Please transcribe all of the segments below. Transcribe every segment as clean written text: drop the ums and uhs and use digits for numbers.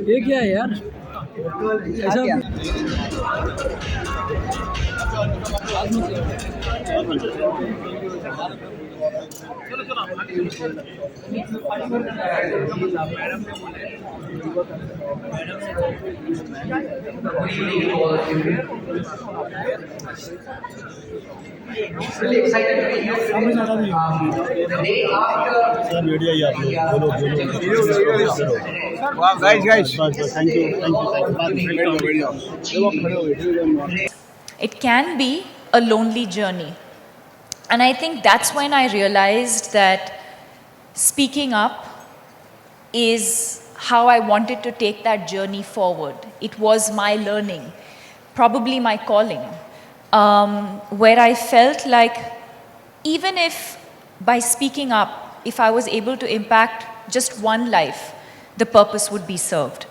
ये क्या है यार ऐसा Really excited to be here today. The day after Wow, guys. Thank you. It can be a lonely journey. And I think that's when I realized that speaking up is how I wanted to take that journey forward. It was my learning, probably my calling, where I felt like even if by speaking up, if I was able to impact just one life, the purpose would be served.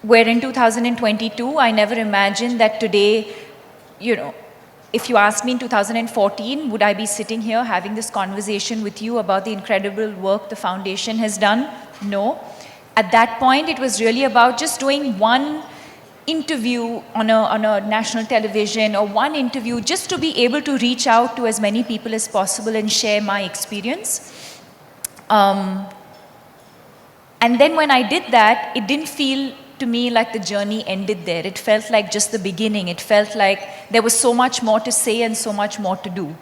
Where in 2022, I never imagined that today, if you asked me in 2014, would I be sitting here having this conversation with you about the incredible work the foundation has done? No. At that point, it was really about just doing one interview on a national television or one interview just to be able to reach out to as many people as possible and share my experience. And then when I did that, it didn't feel to me like the journey ended there. It felt like just the beginning. It felt like there was so much more to say and so much more to do.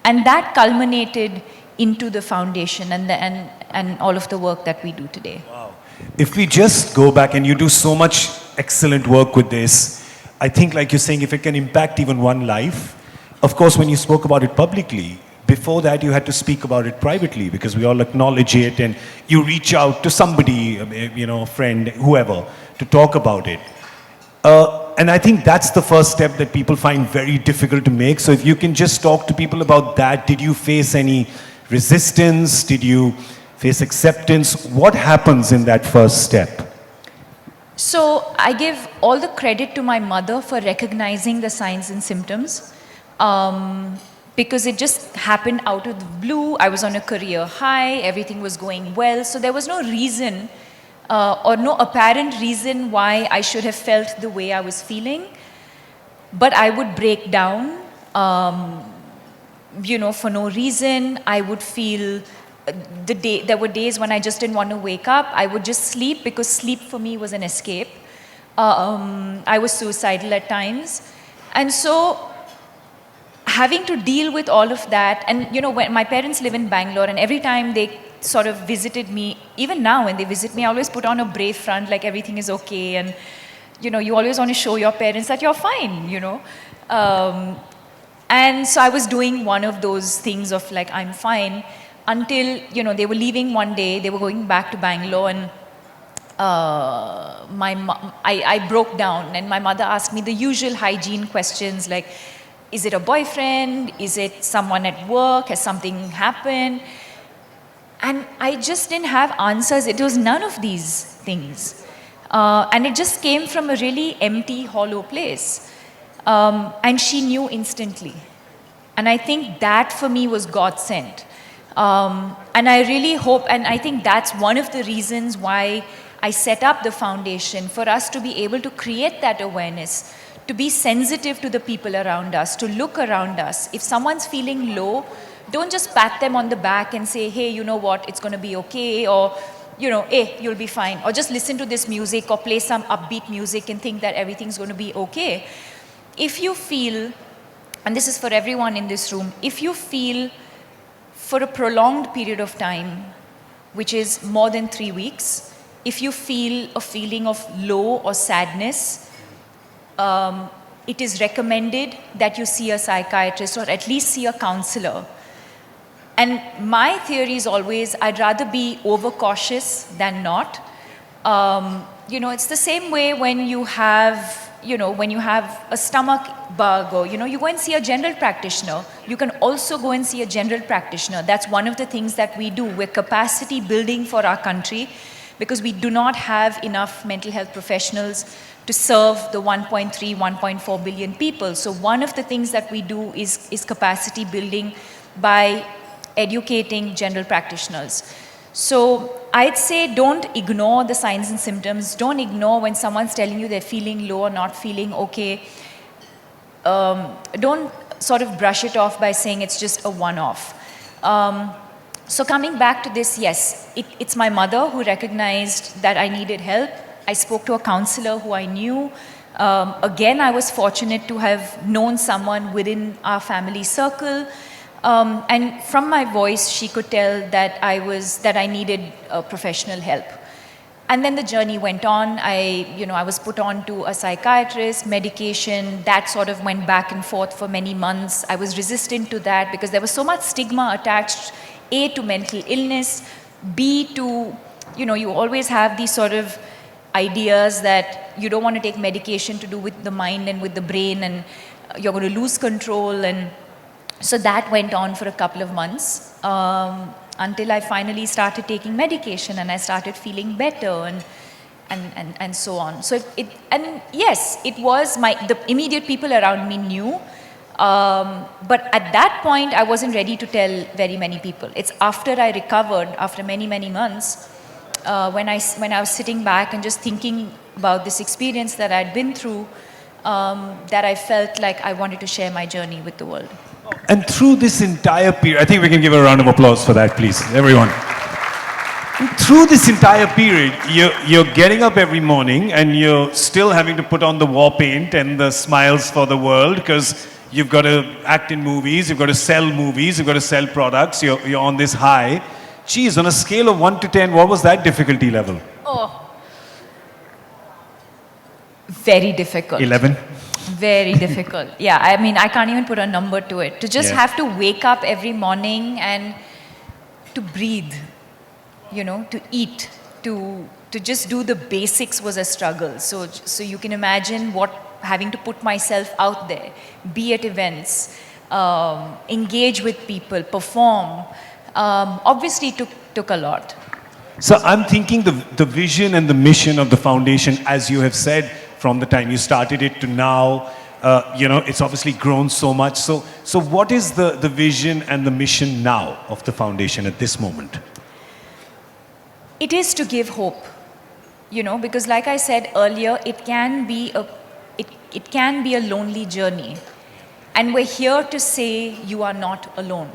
And that culminated into the foundation and all of the work that we do today. Wow. If we just go back, and you do so much excellent work with this, I think like you're saying, if it can impact even one life, of course, when you spoke about it publicly, before that you had to speak about it privately because we all acknowledge it and you reach out to somebody, friend, whoever, to talk about it. And I think that's the first step that people find very difficult to make. So if you can just talk to people about that, did you face any resistance? Did you face acceptance? What happens in that first step? So I give all the credit to my mother for recognizing the signs and symptoms. Because it just happened out of the blue. I was on a career high, everything was going well, so there was no reason or no apparent reason why I should have felt the way I was feeling. But I would break down, for no reason. I would feel there were days when I just didn't want to wake up. I would just sleep because sleep for me was an escape. I was suicidal at times. And so having to deal with all of that, and when my parents live in Bangalore, and every time they sort of visited me, even now when they visit me, I always put on a brave front, like everything is okay, and you always want to show your parents that you're fine, and so I was doing one of those things of like, I'm fine, until, they were leaving one day, they were going back to Bangalore, and I broke down, and my mother asked me the usual hygiene questions like, is it a boyfriend? Is it someone at work? Has something happened? And I just didn't have answers. It was none of these things. And it just came from a really empty, hollow place. And she knew instantly. And I think that for me was God sent. And I really hope, and I think that's one of the reasons why I set up the foundation, for us to be able to create that awareness, to be sensitive to the people around us, to look around us. If someone's feeling low, don't just pat them on the back and say, hey, you know what, it's going to be okay, or, hey, you'll be fine. Or just listen to this music or play some upbeat music and think that everything's going to be okay. If you feel, and this is for everyone in this room, if you feel for a prolonged period of time, which is more than 3 weeks, if you feel a feeling of low or sadness, it is recommended that you see a psychiatrist or at least see a counselor. And my theory is always, I'd rather be overcautious than not. It's the same way when you have, a stomach bug, or, you go and see a general practitioner. You can also go and see a general practitioner. That's one of the things that we do. We're capacity building for our country, because we do not have enough mental health professionals to serve the 1.3, 1.4 billion people. So one of the things that we do is capacity building by educating general practitioners. So I'd say don't ignore the signs and symptoms. Don't ignore when someone's telling you they're feeling low or not feeling okay. Don't sort of brush it off by saying it's just a one-off. So coming back to this, yes, it's my mother who recognized that I needed help. I spoke to a counselor who I knew. Again, I was fortunate to have known someone within our family circle. And from my voice, she could tell that I needed professional help. And then the journey went on. I was put on to a psychiatrist, medication. That sort of went back and forth for many months. I was resistant to that because there was so much stigma attached, A, to mental illness, B, to, you always have these sort of ideas that you don't want to take medication to do with the mind and with the brain, and you're going to lose control. And so that went on for a couple of months until I finally started taking medication and I started feeling better and so on. So yes, it was the immediate people around me knew, but at that point I wasn't ready to tell very many people. It's after I recovered, after many, many months, when I was sitting back and just thinking about this experience that I'd been through, that I felt like I wanted to share my journey with the world. And through this entire period, I think we can give a round of applause for that, please, everyone. Through this entire period, you're getting up every morning and you're still having to put on the war paint and the smiles for the world because you've got to act in movies, you've got to sell movies, you've got to sell products, you're on this high. Geez, on a scale of 1 to 10, what was that difficulty level? Oh, very difficult. 11? Very difficult. Yeah, I mean, I can't even put a number to it. To just have to wake up every morning and to breathe, to eat, to just do the basics was a struggle. So you can imagine having to put myself out there, be at events, engage with people, perform, obviously took a lot. So I'm thinking the vision and the mission of the foundation, as you have said, from the time you started it to now, it's obviously grown so much. So what is the vision and the mission now of the foundation at this moment? It is to give hope, because like I said earlier, it can be a lonely journey. And we're here to say you are not alone.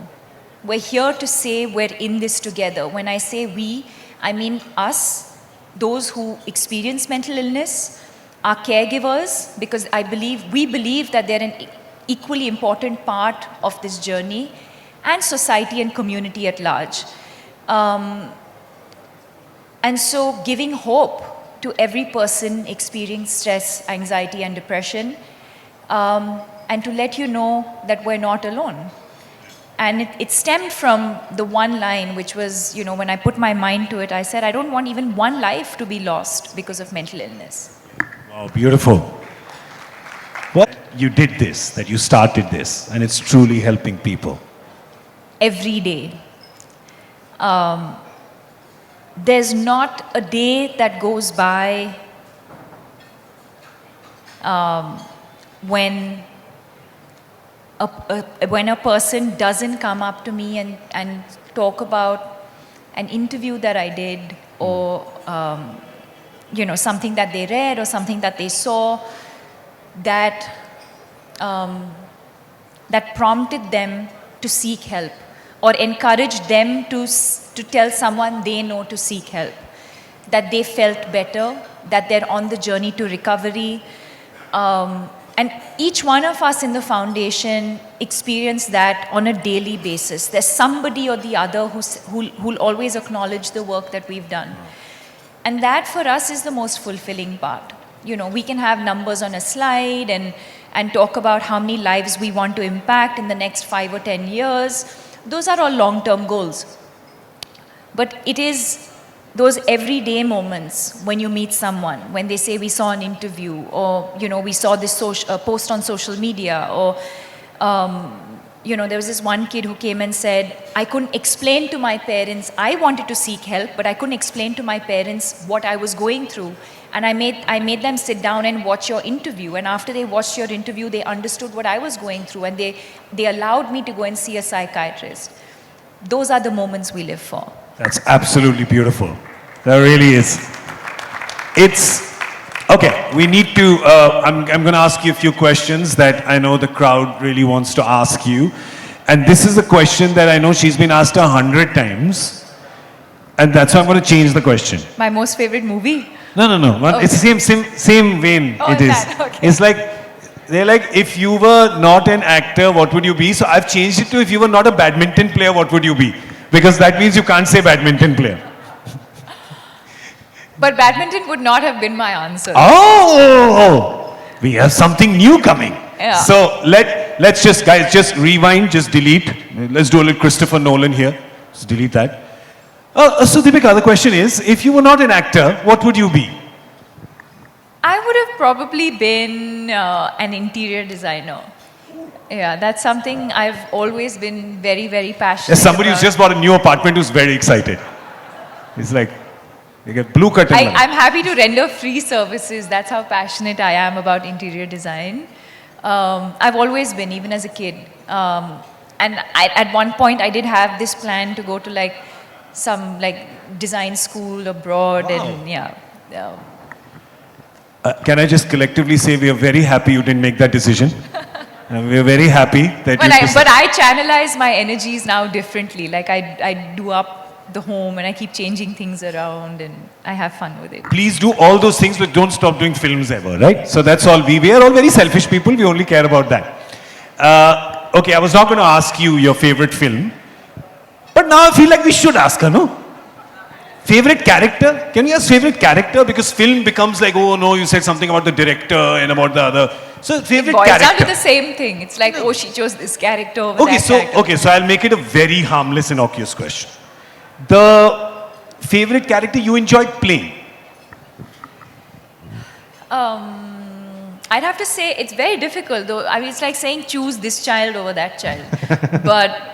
We're here to say we're in this together. When I say we, I mean us, those who experience mental illness, our caregivers, because we believe that they're an equally important part of this journey, and society and community at large. And so giving hope to every person experiencing stress, anxiety, and depression, and to let you know that we're not alone. And it stemmed from the one line, which was, when I put my mind to it, I said, I don't want even one life to be lost because of mental illness. Wow, beautiful. Well, you did this, that you started this, and it's truly helping people. Every day. There's not a day that goes by when a person doesn't come up to me and talk about an interview that I did, or something that they read or something that they saw that prompted them to seek help, or encouraged them to tell someone they know to seek help, that they felt better, that they're on the journey to recovery. And each one of us in the foundation experience that on a daily basis. There's somebody or the other who'll always acknowledge the work that we've done. And that for us is the most fulfilling part. We can have numbers on a slide and talk about how many lives we want to impact in the next 5 or 10 years. Those are all long-term goals. But it is those everyday moments when you meet someone, when they say we saw an interview, or we saw this post on social media, or there was this one kid who came and said, I couldn't explain to my parents, I wanted to seek help, but I couldn't explain to my parents what I was going through. And I made them sit down and watch your interview. And after they watched your interview, they understood what I was going through. And they allowed me to go and see a psychiatrist. Those are the moments we live for. That's absolutely beautiful. That really is. It's, okay, we need to, I'm going to ask you a few questions that I know the crowd really wants to ask you. And this is a question that I know she's been asked 100 times. And that's why I'm going to change the question. My most favorite movie? No. Okay. It's the same vein Oh, it is. that, okay. It's like, they're like, if you were not an actor, what would you be? So I've changed it to, if you were not a badminton player, what would you be? Because that means you can't say badminton player. But badminton would not have been my answer. Oh, we have something new coming. Yeah. So let's just, guys, just rewind, just delete. Let's do a little Christopher Nolan here. Just delete that. So Deepika, the question is, if you were not an actor, what would you be? I would have probably been an interior designer. Yeah, that's something I've always been very, very passionate There's somebody about. who's just bought a new apartment who's very excited. It's like, you get blue curtain. I'm happy to render free services. That's how passionate I am about interior design. I've always been, even as a kid. And at one point, I did have this plan to go to like some like design school abroad. Wow. And yeah. Can I just collectively say we are very happy you didn't make that decision? We are very happy that But I channelize my energies now differently. Like I do up the home and I keep changing things around and I have fun with it. Please do all those things, but don't stop doing films ever, right? So that's all. We are all very selfish people. We only care about that. Okay, I was not going to ask you your favorite film, but now I feel like we should ask her, no? Favorite character? Can we ask favorite character? Because film becomes like, oh no, you said something about the director and about the other. So favorite It boils character. down to the same thing. It's like, oh, she chose this character over that character. Okay, so I'll make it a very harmless, innocuous question. The favorite character you enjoyed playing? I'd have to say it's very difficult though. I mean, it's like saying choose this child over that child. But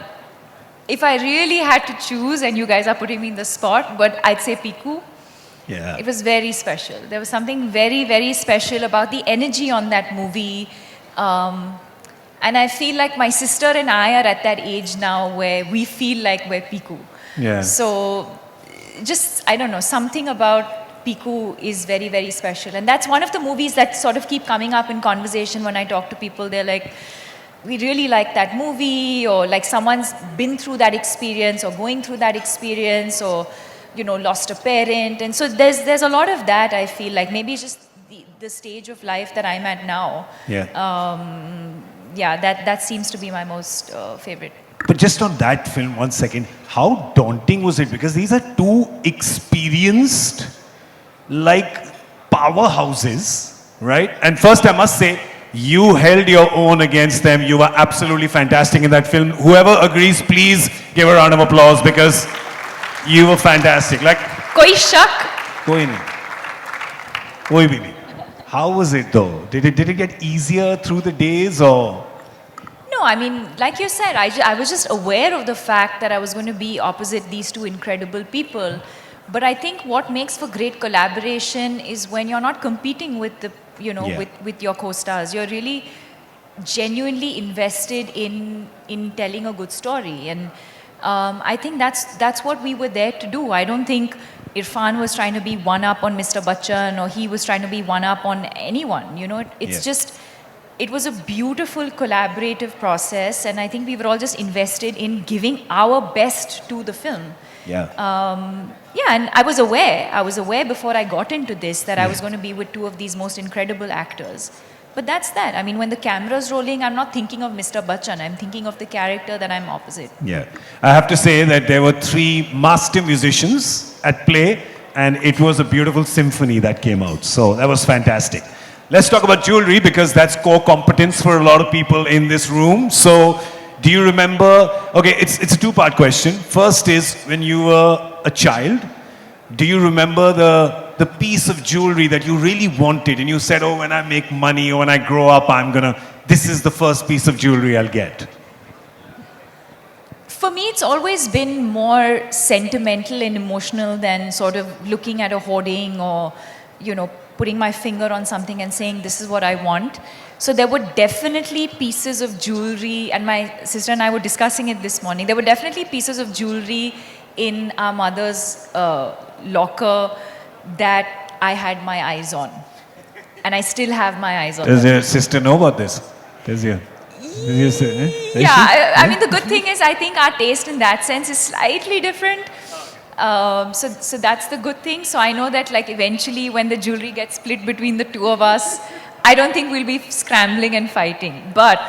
if I really had to choose, and you guys are putting me in the spot, but I'd say Piku. Yeah. It was very special. There was something very, very special about the energy on that movie. And I feel like my sister and I are at that age now where we feel like we're Piku. Yeah. So just, I don't know, something about Piku is very, very special. And that's one of the movies that sort of keep coming up in conversation when I talk to people. They're like, we really like that movie, or like someone's been through that experience or going through that experience, or, you know, lost a parent. And so there's a lot of that, I feel like. Maybe it's just the stage of life that I'm at now. Yeah. Yeah, that seems to be my most favorite. But just on that film, 1 second, how daunting was it? Because these are two experienced, like, powerhouses, right? And first I must say, you held your own against them. You were absolutely fantastic in that film. Whoever agrees, please give a round of applause, because you were fantastic. Like, Koi shak? koi nahi. Koi bhi nahi. How was it though? Did it get easier through the days, or? No, I mean, like you said, I was just aware of the fact that I was going to be opposite these two incredible people. But I think what makes for great collaboration is when you're not competing with the, you know, Yeah. with your co-stars. You're really genuinely invested in telling a good story. And I think that's what we were there to do. I don't think Irfan was trying to be one up on Mr. Bachchan, or he was trying to be one up on anyone. You know, it's Yeah. just, it was a beautiful collaborative process, and I think we were all just invested in giving our best to the film. Yeah. Yeah, and I was aware before I got into this that I was going to be with two of these most incredible actors. But that's that. I mean, when the camera's rolling, I'm not thinking of Mr. Bachchan. I'm thinking of the character that I'm opposite. Yeah. I have to say that there were 3 master musicians at play, and it was a beautiful symphony that came out. So that was fantastic. Let's talk about jewelry, because that's core competence for a lot of people in this room. So do you remember, okay, it's a 2-part question. First is, when you were a child, do you remember the piece of jewelry that you really wanted and you said, oh, when I make money or when I grow up, this is the first piece of jewelry I'll get? For me, it's always been more sentimental and emotional than sort of looking at a hoarding or, putting my finger on something and saying, this is what I want. So there were definitely pieces of jewelry, and my sister and I were discussing it this morning. There were definitely pieces of jewelry in our mother's locker that I had my eyes on. And I still have my eyes on Does them. your sister know about this? Yeah, I mean, the good thing is I think our taste in that sense is slightly different. So that's the good thing. So I know that like eventually when the jewelry gets split between the two of us, I don't think we'll be scrambling and fighting. But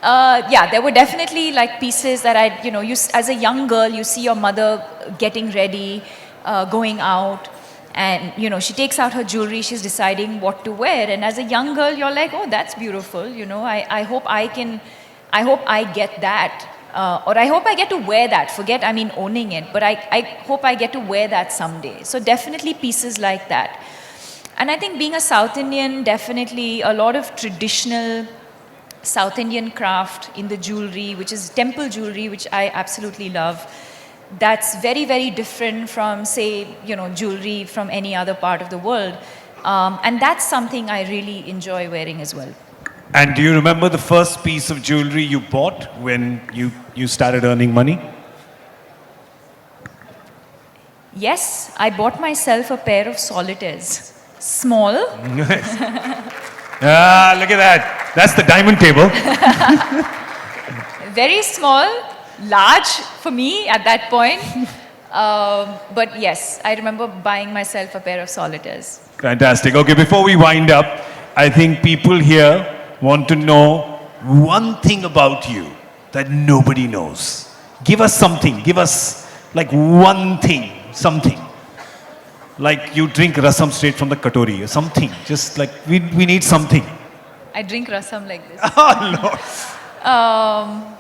yeah, there were definitely like pieces that you as a young girl, you see your mother getting ready, going out. And, she takes out her jewelry, she's deciding what to wear. And as a young girl, you're like, oh, that's beautiful. I hope I get that. Or I hope I get to wear that. Owning it. But I hope I get to wear that someday. So definitely pieces like that. And I think being a South Indian, definitely a lot of traditional South Indian craft in the jewelry, which is temple jewelry, which I absolutely love. That's very, very different from, say, jewelry from any other part of the world. And that's something I really enjoy wearing as well. And do you remember the first piece of jewelry you bought when you started earning money? Yes, I bought myself a pair of solitaires. Small. Nice. Look at that. That's the diamond table. Very small. Large for me at that point. But yes, I remember buying myself a pair of solitaires. Fantastic. Okay, before we wind up, I think people here want to know one thing about you that nobody knows. Give us something. Give us like one thing, something. Like you drink rasam straight from the katori or something. Just like we need something. I drink rasam like this. Oh, Lord.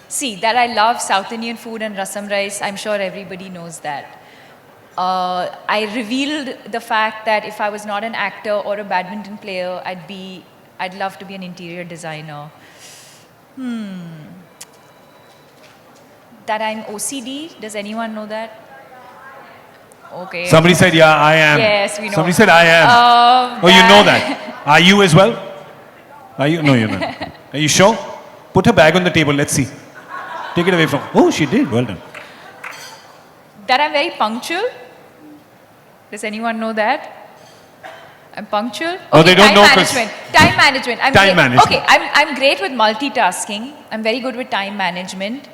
See, that I love South Indian food and rasam rice, I'm sure everybody knows that. I revealed the fact that if I was not an actor or a badminton player, I'd love to be an interior designer. That I'm OCD, does anyone know that? Okay. Somebody said, yeah, I am. Yes, we know. Somebody said, I am. Oh, you know that. Are you as well? Are you? No, you're not. Are you sure? Put her bag on the table, let's see. Take it away from. Oh, she did. Well done. That I'm very punctual. Does anyone know that? I'm punctual. Okay, No, they don't know. Time management. Time management. Okay, I'm great with multitasking. I'm very good with time management.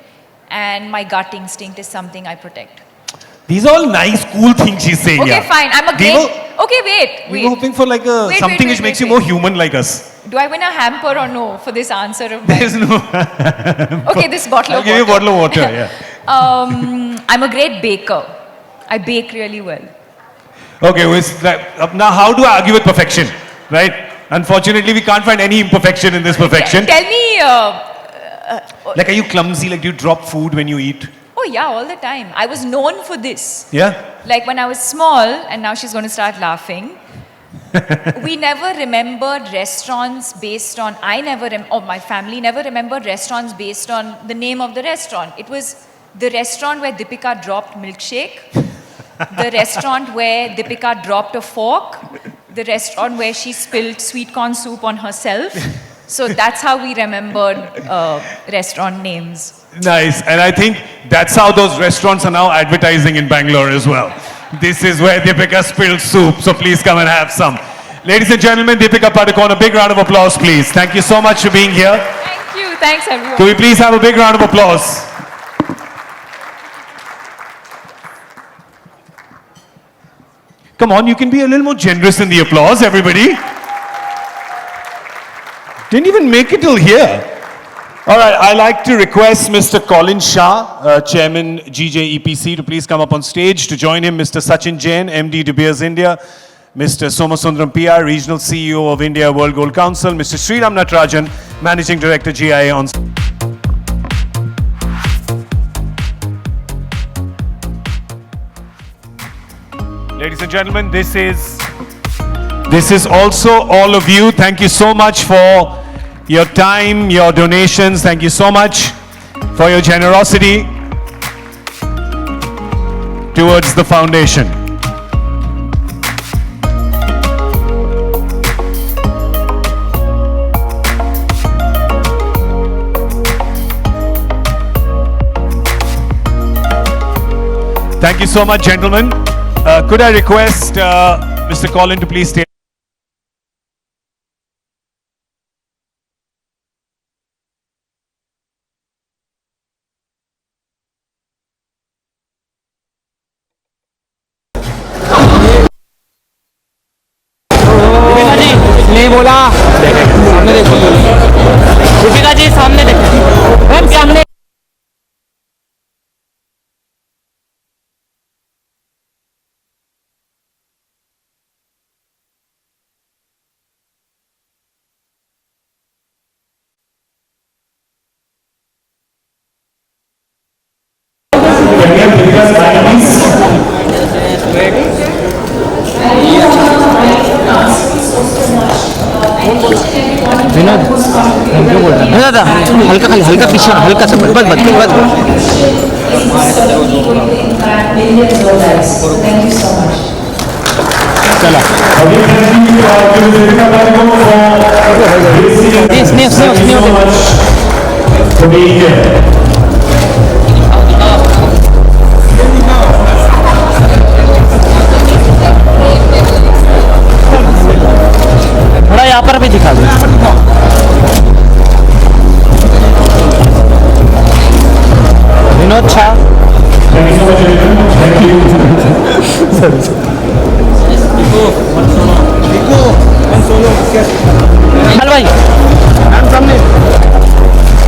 And my gut instinct is something I protect. These are all nice, cool things she's saying. Okay, yeah. fine. I'm a great... Okay, wait. We were hoping for like something which makes you more human like us. Do I win a hamper or no for this answer of mine? There's no... Okay, this bottle I'll of water. give you a bottle of water, yeah. I'm a great baker. I bake really well. Okay, now how do I argue with perfection? Right? Unfortunately, we can't find any imperfection in this perfection. Tell me... Like, are you clumsy? Like, do you drop food when you eat? Oh yeah, all the time. I was known for this. Yeah? Like when I was small, and now she's going to start laughing. We never remembered restaurants based on, my family never remembered restaurants based on the name of the restaurant. It was the restaurant where Deepika dropped milkshake, the restaurant where Deepika dropped a fork, the restaurant where she spilled sweet corn soup on herself. So that's how we remembered restaurant names. Nice. And I think that's how those restaurants are now advertising in Bangalore as well. This is where Deepika spilled soup, so please come and have some. Ladies and gentlemen, Deepika Padukone, a big round of applause, please. Thank you so much for being here. Thank you. Thanks, everyone. Can we please have a big round of applause? Come on, you can be a little more generous in the applause, everybody. Didn't even make it till here. All right, I'd like to request Mr. Colin Shah, Chairman GJEPC, to please come up on stage. To join him, Mr. Sachin Jain, MD De Beers India, Mr. Somasundaram PR, Regional CEO of India World Gold Council, Mr. Sriram Natarajan, Managing Director GIA on. Ladies and gentlemen, this is also all of you. Thank you so much for your time, your donations. Thank you so much for your generosity towards the foundation. Thank you so much, gentlemen. Could I request Mr. Colin to please stay? नहीं बोला सामने देखो दीपिका जी सामने देखो सामने विनोद क्यों बोल रहा है दादा हल्का खाली हल्का पीछे हल्का सा बस बस चला थोड़ा यहाँ पर भी दिखा दो विनोद शाह चल भाई सामने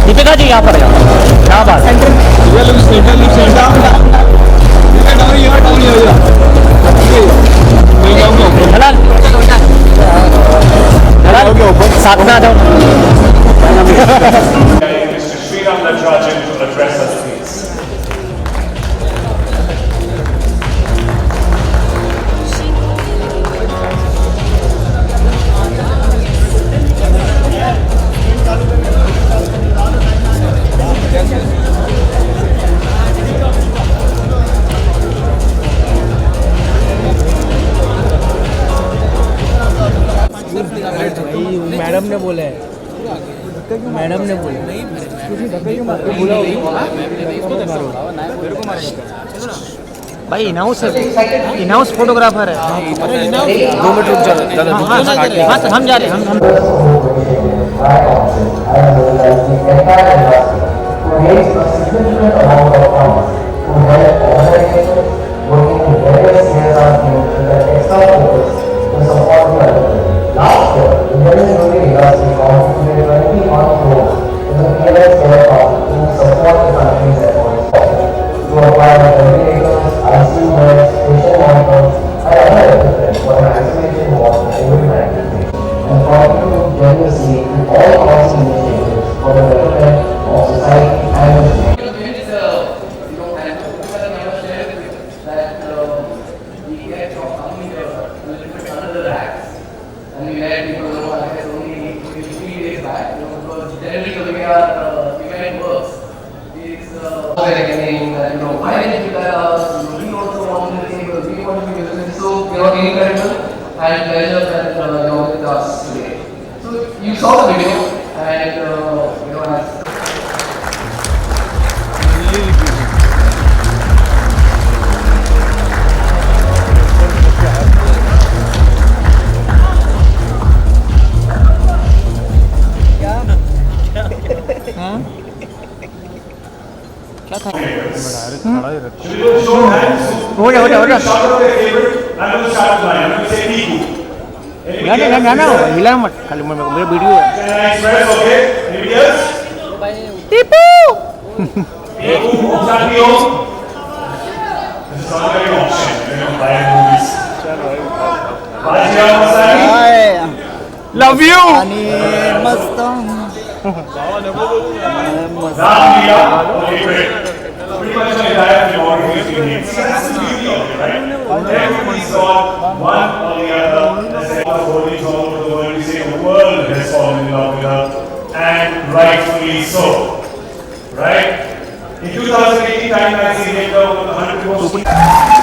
दीपिका जी यहाँ पर क्या बात साथ में आ जाओ to address us, please. Madam ने बोला है मैडम ने बोला भाई इनाउंस फोटोग्राफर है 2 मिनट रुक जाओ हम जा रहे हैं Last year, Indian industry contributed 21 crores to the PLS care fund to support the country's efforts to acquire ventilators, ICU beds, patient monitors, and other equipment for an isolation ward for COVID-19 and contribute generously to all policy initiatives for the betterment of society and the state. And pleasure that you're with us today. So you saw the video and as हो जा ना हिला मत खाली मेरा video है Tipu love you मस्त pretty much an entire filmography of hits. That's the beauty of it, right? Everybody saw one or the other. The holdings all over the world, we say the world has fallen in love with her, and rightfully so, right? In 2018 Time magazine, 100 most